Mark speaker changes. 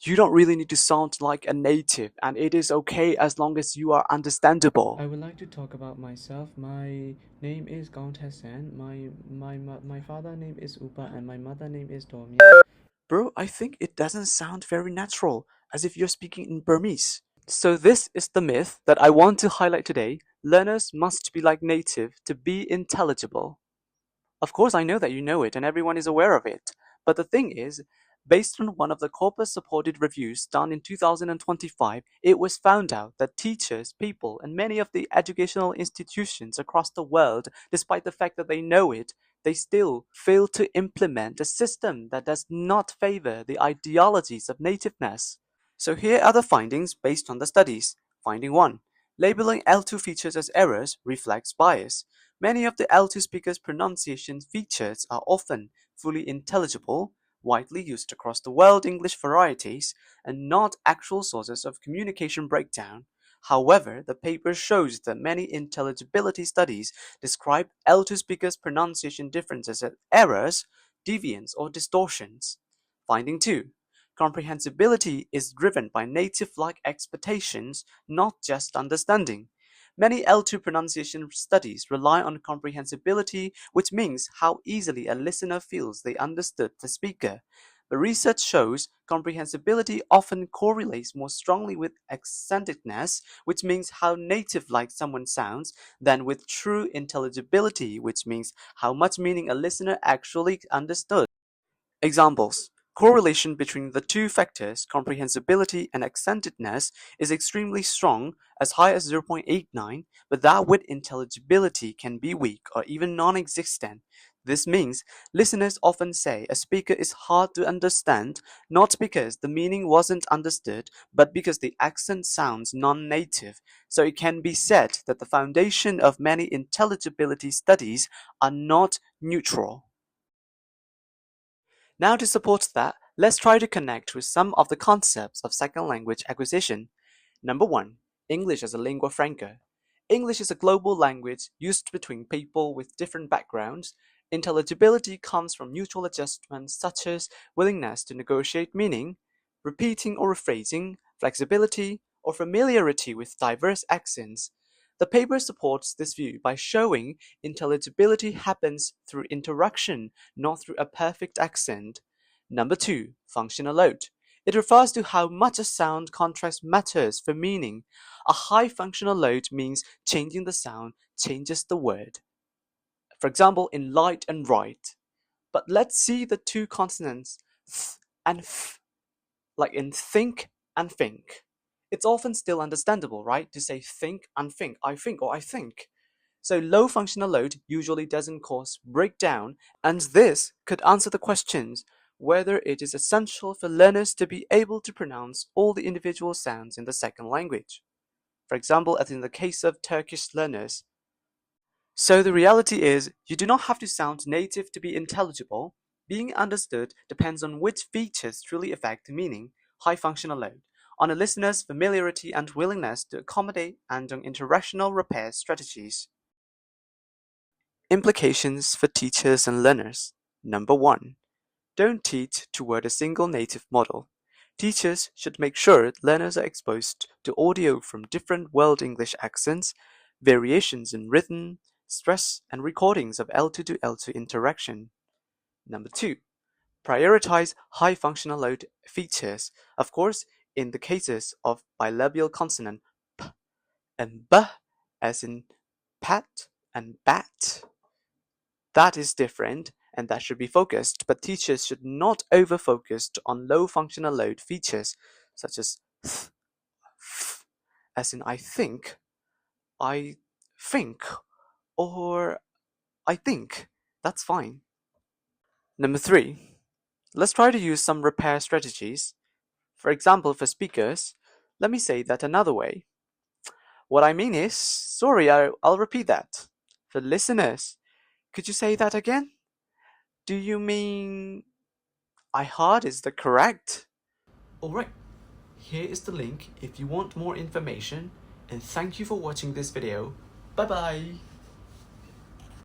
Speaker 1: You don't really need to sound like a native, and it is okay as long as you are understandable.
Speaker 2: I would like to talk about myself. My name is Gaunt Hassan. My father name is Upa and my mother name is Domia.
Speaker 1: Bro, I think it doesn't sound very natural, as if you're speaking in Burmese. So this is the myth that I want to highlight today. Learners must be like native to be intelligible. Of course, I know that you know it and everyone is aware of it. But the thing is, based on one of the corpus supported reviews done in 2025, it was found out that teachers, people, and many of the educational institutions across the world, despite the fact that they know it, they still fail to implement a system that does not favor the ideologies of nativeness. So here are the findings based on the studies. Finding 1. Labeling L2 features as errors reflects bias. Many of the L2 speakers' pronunciation features are often fully intelligible, widely used across the world English varieties, and not actual sources of communication breakdown. However, the paper shows that many intelligibility studies describe L2 speakers' pronunciation differences as errors, deviance, or distortions. Finding 2. Comprehensibility is driven by native-like expectations, not just understanding. Many L2 pronunciation studies rely on comprehensibility, which means how easily a listener feels they understood the speaker. But research shows comprehensibility often correlates more strongly with accentedness, which means how native-like someone sounds, than with true intelligibility, which means how much meaning a listener actually understood. Examples: correlation between the two factors, comprehensibility and accentedness, is extremely strong, as high as 0.89, but that with intelligibility can be weak or even non-existent. This means listeners often say a speaker is hard to understand, not because the meaning wasn't understood, but because the accent sounds non-native. So it can be said that the foundation of many intelligibility studies are not neutral. Now to support that, let's try to connect with some of the concepts of second language acquisition. Number 1. English as a lingua franca. English is a global language used between people with different backgrounds. Intelligibility comes from mutual adjustments such as willingness to negotiate meaning, repeating or rephrasing, flexibility, or familiarity with diverse accents. The paper supports this view by showing intelligibility happens through interaction, not through a perfect accent. Number 2. Functional load. It refers to how much a sound contrast matters for meaning. A high functional load means changing the sound changes the word. For example, in light and right. But let's see the two consonants th and f, like in think and think. It's often still understandable, right, to say think and think or I think. So low functional load usually doesn't cause breakdown, and this could answer the questions whether it is essential for learners to be able to pronounce all the individual sounds in the second language. For example, as in the case of Turkish learners. So the reality is, you do not have to sound native to be intelligible. Being understood depends on which features truly affect meaning, high functional load, on a listener's familiarity and willingness to accommodate, and on interactional repair strategies. Implications for teachers and learners. Number 1. Don't teach toward a single native model. Teachers should make sure learners are exposed to audio from different World English accents, variations in rhythm, stress, and recordings of L2 to L2 interaction. Number 2. Prioritize high functional load features, of course, in the cases of bilabial consonant p and b, as in pat and bat. That is different, and that should be focused, but teachers should not over-focus on low functional load features, such as th, f, as in I think, or I think. That's fine. Number 3. Let's try to use some repair strategies. For example, for speakers, let me say that another way. What I mean is, sorry, I'll repeat that. For listeners, could you say that again? Do you mean I heard is the correct? Alright, here is the link if you want more information, and thank you for watching this video. Bye bye!